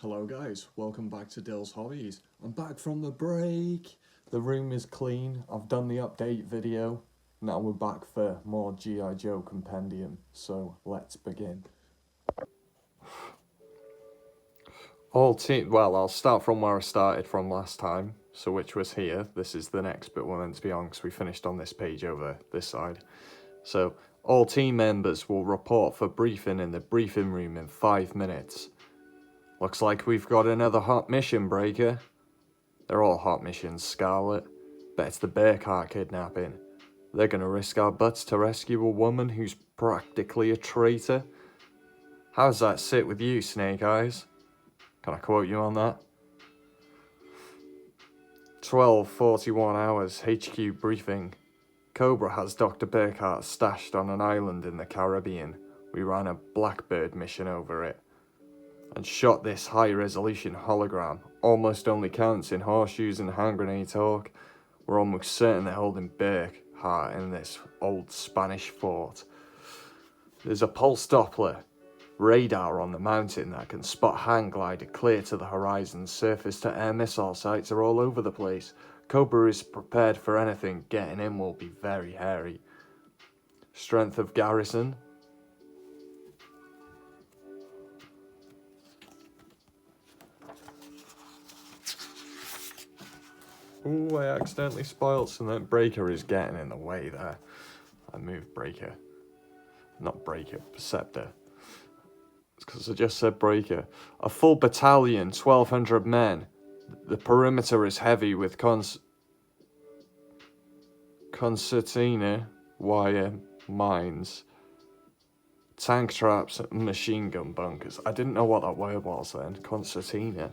Hello guys, welcome back to Dill's Hobbies. I'm back from the break. The room is clean. I've done the update video. Now we're back for more G.I. Joe compendium. So let's begin. Well, I'll start from where I started from last time. So which was here. This is the next bit we're meant to be on because we finished on this page over this side. So all team members will report for briefing in the briefing room in 5 minutes. Looks like we've got another hot mission, Breaker. They're all hot missions, Scarlet. Bet it's the Burkhart kidnapping. They're gonna risk our butts to rescue a woman who's practically a traitor. How's that sit with you, Snake Eyes? Can I quote you on that? 12:41 hours, HQ briefing. Cobra has Dr. Burkhart stashed on an island in the Caribbean. We ran a Blackbird mission over it. And shot this high-resolution hologram. Almost only counts in horseshoes and hand grenade talk. We're almost certain they're holding Burkhart in this old Spanish fort. There's a pulse Doppler radar on the mountain that can spot hang glider clear to the horizon. Surface to air missile sites are all over the place. Cobra is prepared for anything. Getting in will be very hairy. Strength of garrison. Ooh, I accidentally spoiled something. Breaker is getting in the way there. I moved Breaker. Not Breaker, Perceptor. It's because I just said Breaker. A full battalion, 1,200 men. The perimeter is heavy with concertina wire mines, tank traps, and machine gun bunkers. I didn't know what that word was then. Concertina.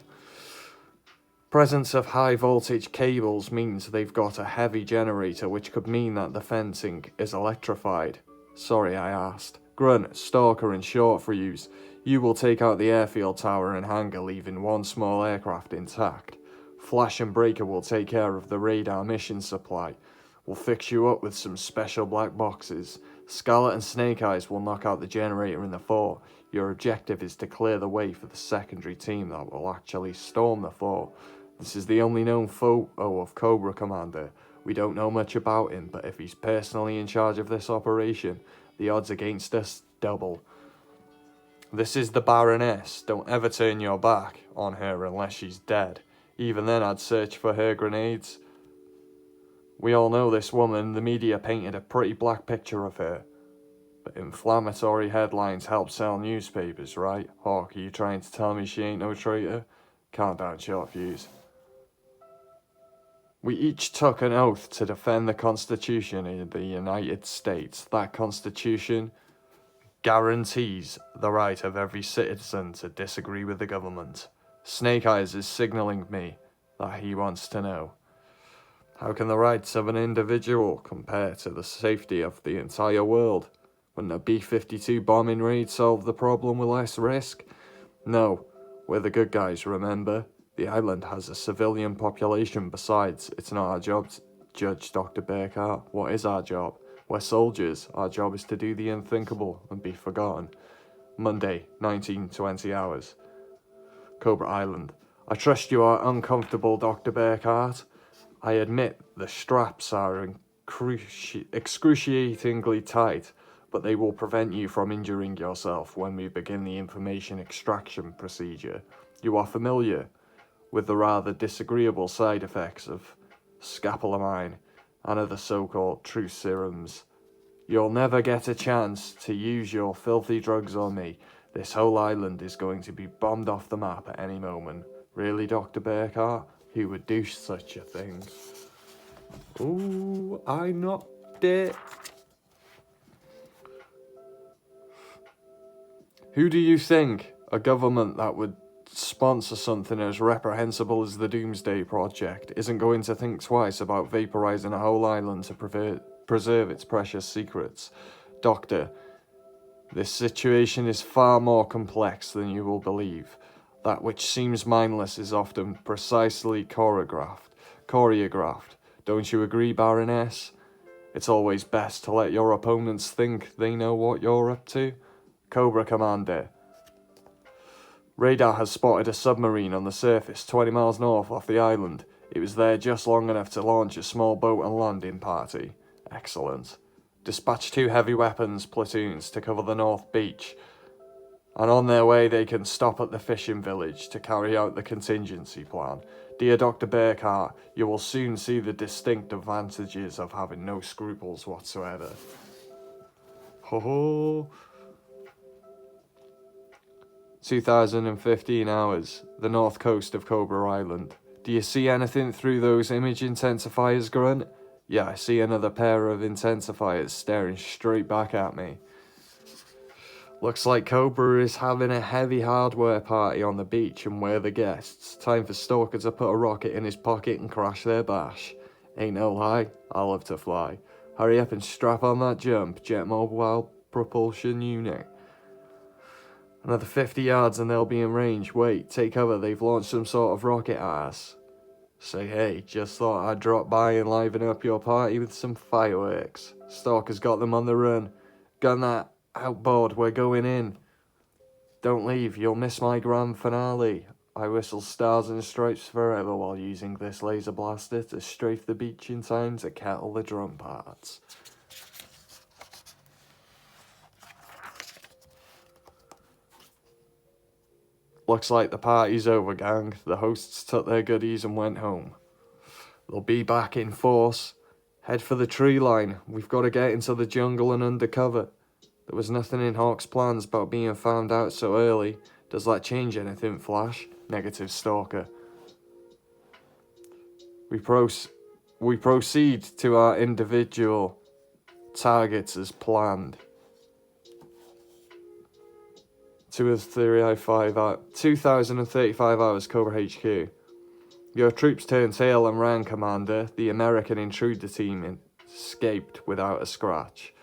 Presence of high voltage cables means they've got a heavy generator, which could mean that the fencing is electrified. Sorry I asked. Grunt, Stalker and Short Fuse, you will take out the airfield tower and hangar, leaving one small aircraft intact. Flash and Breaker will take care of the radar mission supply. We'll fix you up with some special black boxes. Scarlet and Snake Eyes will knock out the generator in the fort. Your objective is to clear the way for the secondary team that will actually storm the fort. This is the only known photo of Cobra Commander. We don't know much about him, but if he's personally in charge of this operation, the odds against us double. This is the Baroness. Don't ever turn your back on her unless she's dead. Even then, I'd search for her grenades. We all know this woman. The media painted a pretty black picture of her. But inflammatory headlines help sell newspapers, right? Hawk, are you trying to tell me she ain't no traitor? Calm down, Short Fuse. We each took an oath to defend the Constitution in the United States. That Constitution guarantees the right of every citizen to disagree with the government. Snake Eyes is signaling me that he wants to know. How can the rights of an individual compare to the safety of the entire world? Wouldn't a B-52 bombing raid solve the problem with less risk? No, we're the good guys, remember? The island has a civilian population. Besides, it's not our job to judge Dr. Burkhart. What is our job? We're soldiers. Our job is to do the unthinkable and be forgotten. Monday, 19:20 hours. Cobra Island. I trust you are uncomfortable, Dr. Burkhart. I admit the straps are excruciatingly tight, but they will prevent you from injuring yourself when we begin the information extraction procedure. You are familiar with the rather disagreeable side effects of scopolamine and other so-called truth serums. You'll never get a chance to use your filthy drugs on me. This whole island is going to be bombed off the map at any moment. Really, Dr. Burkhart? Who would do such a thing? Ooh, I knocked it. Who do you think? A government that would sponsor something as reprehensible as the Doomsday Project isn't going to think twice about vaporizing a whole island to preserve its precious secrets. Doctor, this situation is far more complex than you will believe. That which seems mindless is often precisely choreographed. Don't you agree, Baroness? It's always best to let your opponents think they know what you're up to. Cobra Commander. Radar has spotted a submarine on the surface 20 miles north off the island. It was there just long enough to launch a small boat and landing party. Excellent. Dispatch 2 heavy weapons platoons to cover the north beach, and on their way they can stop at the fishing village to carry out the contingency plan. Dear Dr. Burkhart, you will soon see the distinct advantages of having no scruples whatsoever. Ho ho! 2015 hours, the north coast of Cobra Island. Do you see anything through those image intensifiers, Grunt? Yeah, I see another pair of intensifiers staring straight back at me. Looks like Cobra is having a heavy hardware party on the beach and we're the guests. Time for Stalker to put a rocket in his pocket and crash their bash. Ain't no lie, I love to fly. Hurry up and strap on that jump, Jet Mobile Propulsion Unit. Another 50 yards and they'll be in range. Wait, take cover, they've launched some sort of rocket at us. Say hey, just thought I'd drop by and liven up your party with some fireworks. Stalker's got them on the run. Gun that outboard, we're going in. Don't leave, you'll miss my grand finale. I whistle stars and stripes forever while using this laser blaster to strafe the beach in time to kettle the drum parts. Looks like the party's over, gang. The hosts took their goodies and went home. They'll be back in force. Head for the tree line. We've got to get into the jungle and undercover. There was nothing in Hawk's plans about being found out so early. Does that change anything, Flash? Negative, Stalker. We proceed to our individual targets as planned. 2035 hours, Cobra HQ. Your troops turned tail and ran, Commander. The American intruder team escaped without a scratch.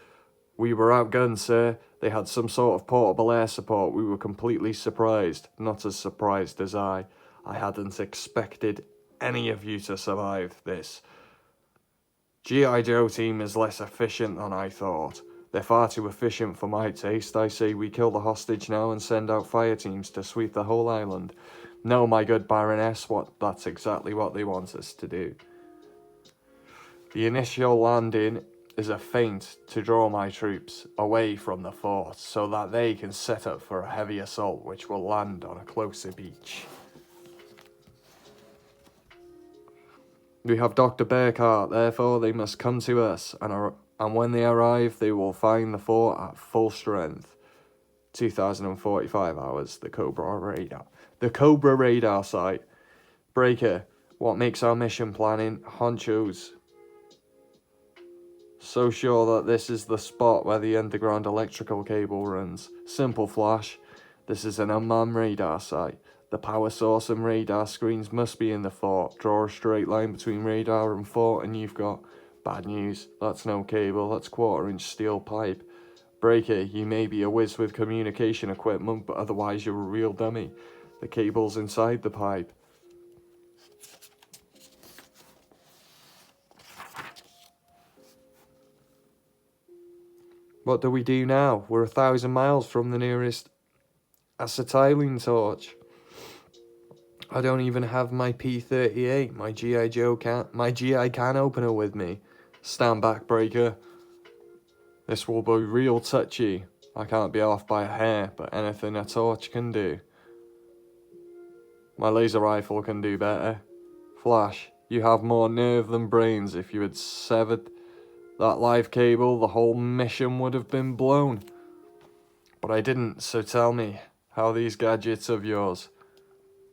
We were outgunned, sir. They had some sort of portable air support. We were completely surprised. Not as surprised as I. I hadn't expected any of you to survive this. G.I. Joe team is less efficient than I thought. They're far too efficient for my taste. I say we kill the hostage now and send out fire teams to sweep the whole island. No, my good Baroness, that's exactly what they want us to do. The initial landing is a feint to draw my troops away from the fort so that they can set up for a heavy assault which will land on a closer beach. We have Dr. Burkhart, therefore they must come to us, and when they arrive, they will find the fort at full strength. 2045 hours, the Cobra radar. The Cobra radar site. Breaker, what makes our mission planning? Honchos. So sure that this is the spot where the underground electrical cable runs. Simple, Flash. This is an unmanned radar site. The power source and radar screens must be in the fort. Draw a straight line between radar and fort and you've got bad news. That's no cable, that's 1/4-inch steel pipe. Breaker, you may be a whiz with communication equipment, but otherwise you're a real dummy. The cable's inside the pipe. What do we do now? We're 1,000 miles from the nearest acetylene torch. I don't even have my P38, my GI can opener with me. Stand back, Breaker. This will be real touchy. I can't be off by a hair, but anything a torch can do. My laser rifle can do better. Flash, you have more nerve than brains. If you had severed that live cable, the whole mission would have been blown. But I didn't, so tell me, how these gadgets of yours?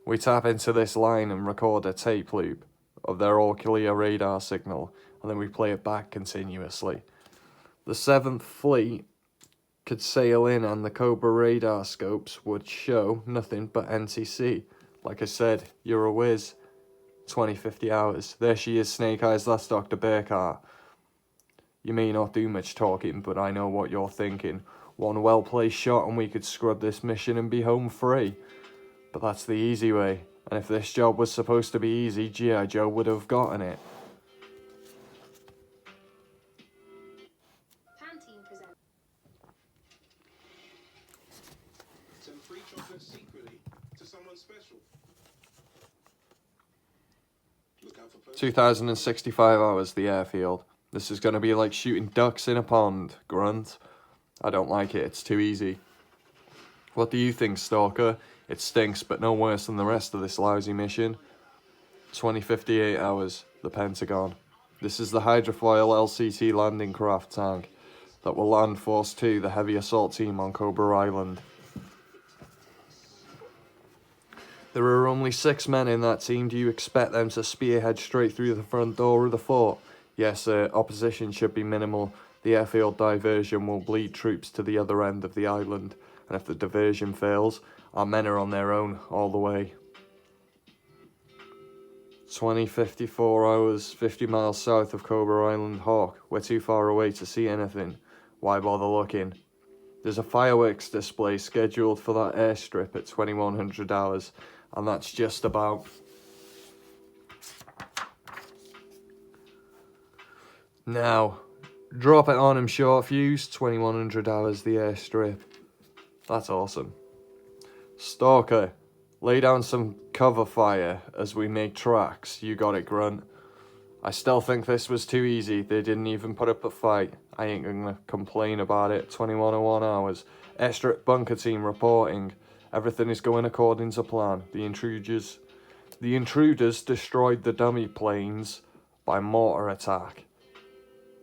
We tap into this line and record a tape loop of their all-clear radar signal, and then we play it back continuously. The 7th Fleet could sail in and the Cobra radar scopes would show nothing but NTC. Like I said, you're a whiz. 20-50 hours. There she is, Snake Eyes, that's Dr. Burkhart. You may not do much talking, but I know what you're thinking. One well-placed shot and we could scrub this mission and be home free. But that's the easy way, and if this job was supposed to be easy, G.I. Joe would have gotten it. Some free chocolate secretly 2,065 hours, the airfield. This is going to be like shooting ducks in a pond, Grunt. I don't like it, it's too easy. What do you think, Stalker? It stinks, but no worse than the rest of this lousy mission. 2058 hours, the Pentagon. This is the hydrofoil LCT landing craft tank that will land Force 2, the heavy assault team on Cobra Island. There are only 6 men in that team. Do you expect them to spearhead straight through the front door of the fort? Yes, sir. Opposition should be minimal. The airfield diversion will bleed troops to the other end of the island, and if the diversion fails, our men are on their own all the way. 2054 hours, 50 miles south of Cobra Island. Hawk, we're too far away to see anything. Why bother looking? There's a fireworks display scheduled for that airstrip at 2100 hours, and that's just about. Now, drop it on him, short fuse, 2100 hours, the airstrip. That's awesome. Stalker, lay down some cover fire as we make tracks. You got it, Grunt. I still think this was too easy. They didn't even put up a fight. I ain't gonna complain about it. 2101 hours. Airstrip bunker team reporting. Everything is going according to plan. The intruders destroyed the dummy planes by mortar attack.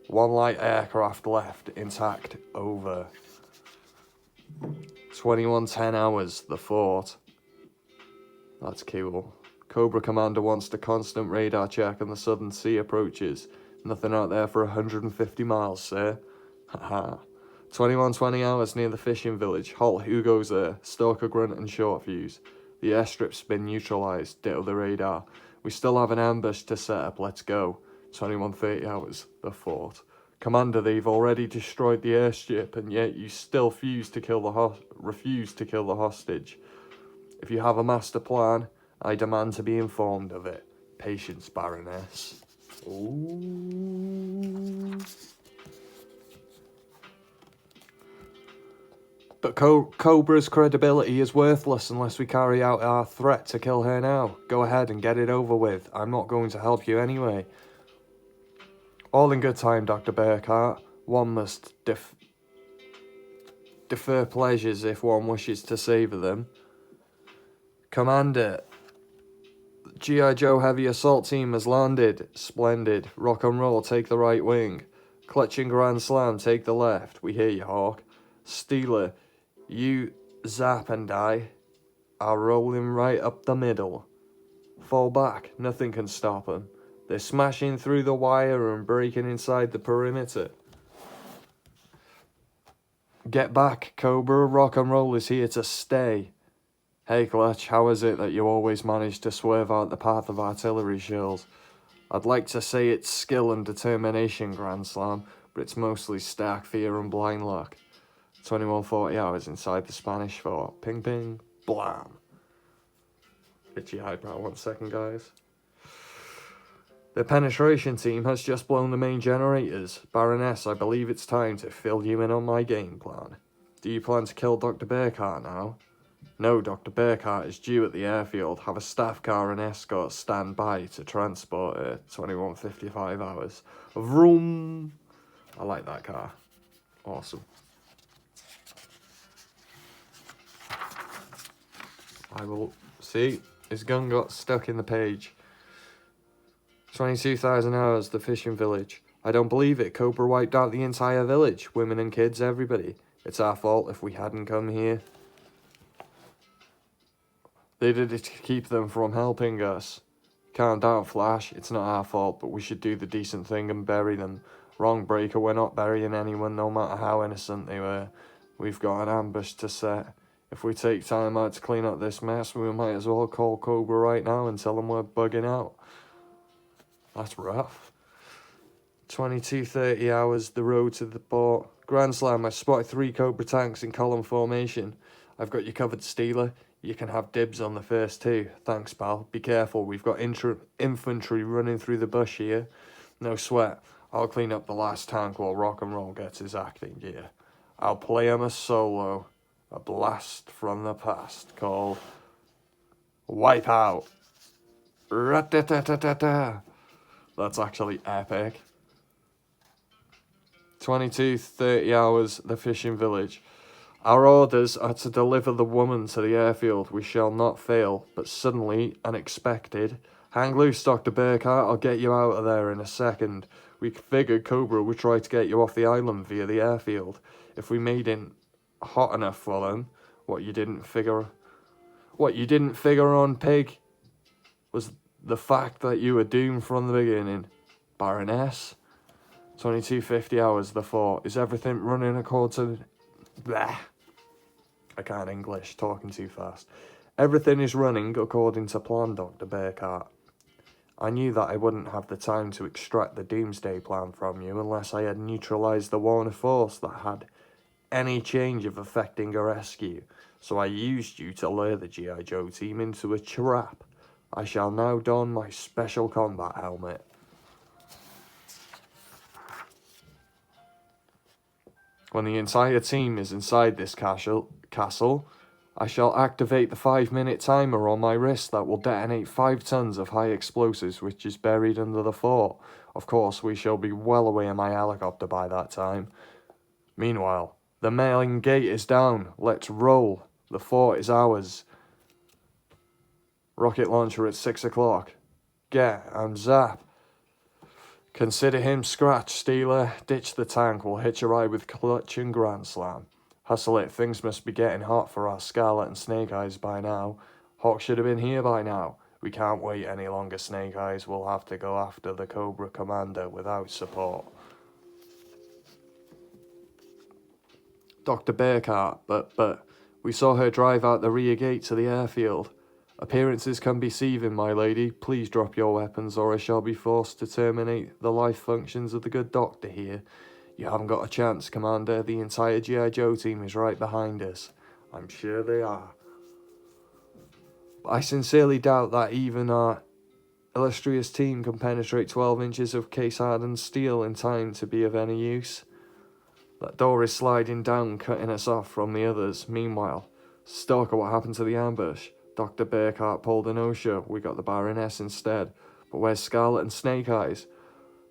1 light aircraft left intact. Over. 2110 hours. The fort. That's cool. Cobra Commander wants the constant radar check on the Southern Sea approaches. Nothing out there for 150 miles, sir. Haha. 2120 hours near the fishing village. Halt, who goes there? Stalker, Grunt and Short Fuse. The airstrip's been neutralized. Ditto the radar. We still have an ambush to set up. Let's go. 2130 hours. The fort. Commander, they've already destroyed the airstrip, and yet you still refuse to kill the hostage. If you have a master plan, I demand to be informed of it. Patience, Baroness. Ooh. But Cobra's credibility is worthless unless we carry out our threat to kill her now. Go ahead and get it over with. I'm not going to help you anyway. All in good time, Dr. Burkhart. One must defer pleasures if one wishes to savour them. Commander, G.I. Joe Heavy Assault Team has landed. Splendid. Rock and roll, take the right wing. Clutching Grand Slam, take the left. We hear you, Hawk. Steeler, you, Zap and I are rolling right up the middle. Fall back, nothing can stop them. They're smashing through the wire and breaking inside the perimeter. Get back, Cobra. Rock and roll is here to stay. Hey Clutch, how is it that you always manage to swerve out the path of artillery shells? I'd like to say it's skill and determination, Grand Slam, but it's mostly stark fear and blind luck. 2140 hours inside the Spanish fort. Ping ping, blam. Itchy eyebrow, 1 second, guys. The penetration team has just blown the main generators. Baroness, I believe it's time to fill you in on my game plan. Do you plan to kill Dr. Burkhart now? No, Dr. Burkhart is due at the airfield. Have a staff car and escort stand by to transport her. 2155 hours. Vroom! I like that car. Awesome. I will see. His gun got stuck in the page. 22,000 hours, the fishing village. I don't believe it. Cobra wiped out the entire village. Women and kids, everybody. It's our fault if we hadn't come here. They did it to keep them from helping us. Calm down, Flash. It's not our fault, but we should do the decent thing and bury them. Wrong, Breaker. We're not burying anyone, no matter how innocent they were. We've got an ambush to set. If we take time out to clean up this mess, we might as well call Cobra right now and tell them we're bugging out. That's rough. 22:30 hours, the road to the port. Grand Slam, I spotted 3 Cobra tanks in column formation. I've got you covered, Steeler. You can have dibs on the first 2. Thanks, pal. Be careful, we've got infantry running through the bush here. No sweat. I'll clean up the last tank while Rock and Roll gets his acting gear. I'll play him a solo. A blast from the past called Wipe Out. Rat-ta-ta-ta-ta-ta. That's actually epic. 22:30 hours, the fishing village. Our orders are to deliver the woman to the airfield. We shall not fail, but suddenly, unexpected. Hang loose, Dr. Burkhart. I'll get you out of there in a second. We figured Cobra would try to get you off the island via the airfield. If we made it hot enough for them, what you didn't figure on, Pig, was the fact that you were doomed from the beginning. Baroness. 22:50 hours, the fort. Is everything running according to... Blah. I can't English, talking too fast. Everything is running according to plan, Dr. Burkhart. I knew that I wouldn't have the time to extract the doomsday plan from you unless I had neutralised the Warner force that had any change of affecting a rescue, so I used you to lure the G.I. Joe team into a trap. I shall now don my special combat helmet. When the entire team is inside this castle, I shall activate the 5-minute timer on my wrist that will detonate 5 tons of high explosives which is buried under the fort. Of course, we shall be well away in my helicopter by that time. Meanwhile, the main gate is down. Let's roll. The fort is ours. Rocket launcher at 6 o'clock. Get and zap. Consider him scratched, Steeler. Ditch the tank. We'll hitch a ride with Clutch and Grand Slam. Hustle it. Things must be getting hot for our Scarlet and Snake Eyes by now. Hawk should have been here by now. We can't wait any longer, Snake Eyes. We'll have to go after the Cobra Commander without support. Dr. Burkhart, but we saw her drive out the rear gate to the airfield. Appearances can be deceiving, my lady. Please drop your weapons or I shall be forced to terminate the life functions of the good doctor here. You haven't got a chance, Commander. The entire G.I. Joe team is right behind us. I'm sure they are. But I sincerely doubt that even our illustrious team can penetrate 12 inches of case-hardened steel in time to be of any use. That door is sliding down, cutting us off from the others. Meanwhile, Stalker, what happened to the ambush? Dr. Burkhart pulled a no-show. We got the Baroness instead. But where's Scarlet and Snake Eyes?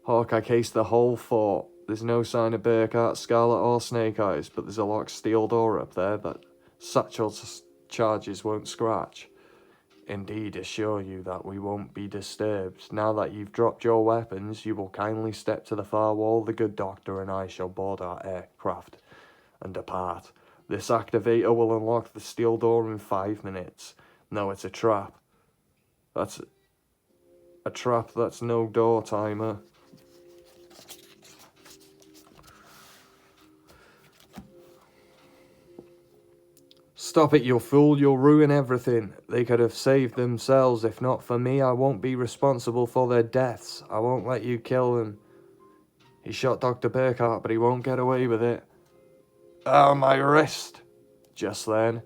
Hawk, I cased the whole fort. There's no sign of Burkhart, Scarlet or Snake Eyes, but there's a locked steel door up there that satchel charges won't scratch. Indeed, assure you that we won't be disturbed. Now that you've dropped your weapons, you will kindly step to the far wall. The good doctor and I shall board our aircraft and depart. This activator will unlock the steel door in 5 minutes. No, it's a trap. That's a trap, that's no door timer. Stop it, you fool, you'll ruin everything. They could have saved themselves. If not for me, I won't be responsible for their deaths. I won't let you kill them. He shot Dr. Burkhart, but he won't get away with it. Oh, my wrist. Just then.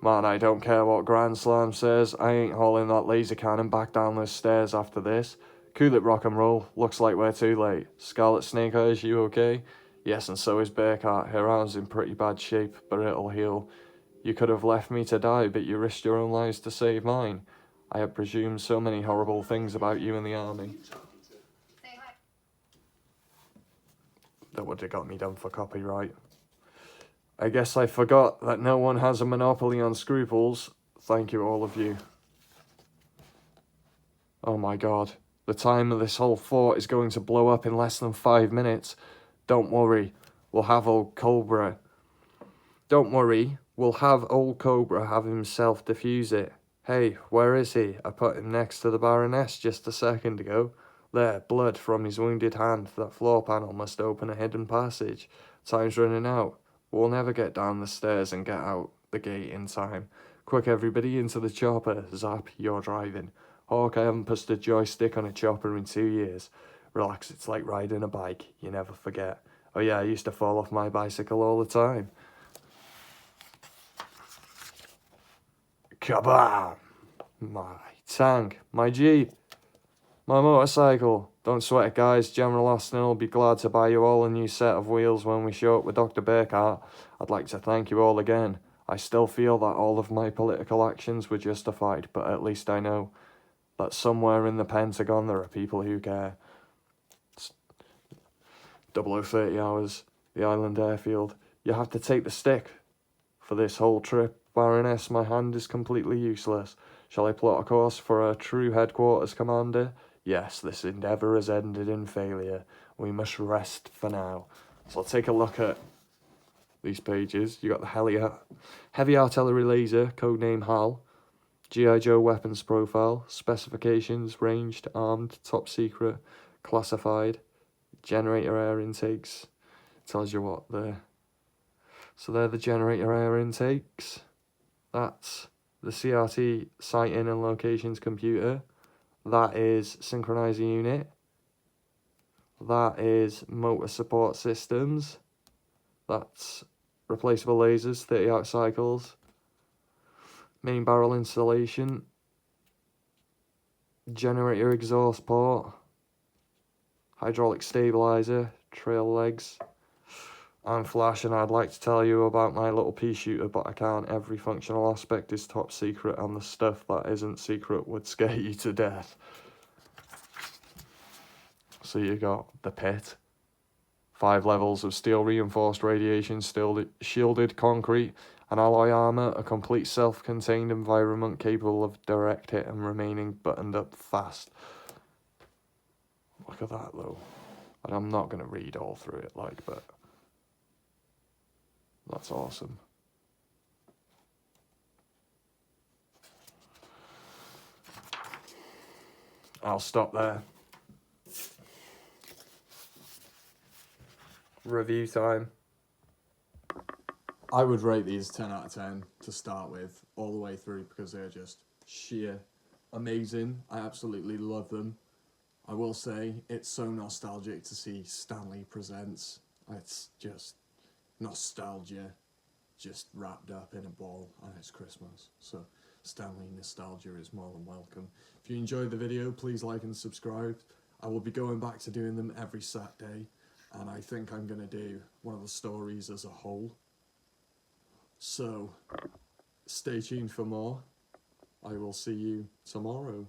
Man, I don't care what Grand Slam says. I ain't hauling that laser cannon back down those stairs after this. Cool it, rock and roll. Looks like we're too late. Scarlet Snake Eyes, you okay? Yes, and so is Burkhart. Her arm's in pretty bad shape, but it'll heal. You could have left me to die, but you risked your own lives to save mine. I have presumed so many horrible things about you in the army. That would have got me done for copyright. I guess I forgot that no one has a monopoly on scruples. Thank you, all of you. Oh my god. The time of this whole fort is going to blow up in less than 5 minutes. Don't worry. We'll have old Cobra. Don't worry. We'll have old Cobra have himself defuse it. Hey, where is he? I put him next to the Baroness just a second ago. There, blood from his wounded hand. That floor panel must open a hidden passage. Time's running out. We'll never get down the stairs and get out the gate in time. Quick, everybody, into the chopper. Zap, you're driving. Hawk, I haven't pushed a joystick on a chopper in 2 years. Relax, it's like riding a bike. You never forget. Oh yeah, I used to fall off my bicycle all the time. Kabam! My tank, my jeep, my motorcycle. Don't sweat it, guys. General Austin will be glad to buy you all a new set of wheels when we show up with Dr. Burkhart. I'd like to thank you all again. I still feel that all of my political actions were justified, but at least I know that somewhere in the Pentagon there are people who care. 0030 hours, the island airfield. You have to take the stick for this whole trip, Baroness. My hand is completely useless. Shall I plot a course for a true headquarters commander? Yes, this endeavour has ended in failure. We must rest for now. So I'll take a look at these pages. You got the heavy artillery laser, codename HAL, G.I. Joe weapons profile, specifications, ranged, armed, top secret, classified, generator air intakes. Tells you what so they're the generator air intakes. That's the CRT sighting and locations computer. That is synchronizer unit. That is motor support systems. That's replaceable lasers, 30 arc cycles. Main barrel installation. Generator exhaust port. Hydraulic stabilizer, trail legs. I'm Flash, and I'd like to tell you about my little pea shooter, but I can't. Every functional aspect is top secret, and the stuff that isn't secret would scare you to death. So you got the pit. 5 levels of steel reinforced radiation, shielded concrete, and alloy armour, a complete self-contained environment capable of direct hit and remaining buttoned up fast. Look at that though. And I'm not going to read all through it, but that's awesome. I'll stop there. Review time. I would rate these 10 out of 10 to start with, all the way through, because they're just sheer amazing. I absolutely love them. I will say, it's so nostalgic to see Stanley Presents. It's just nostalgia, just wrapped up in a ball, and it's Christmas. So Stanley nostalgia is more than welcome. If you enjoyed the video, please like and subscribe. I will be going back to doing them every Saturday, and I think I'm going to do one of the stories as a whole. So stay tuned for more. I will see you tomorrow.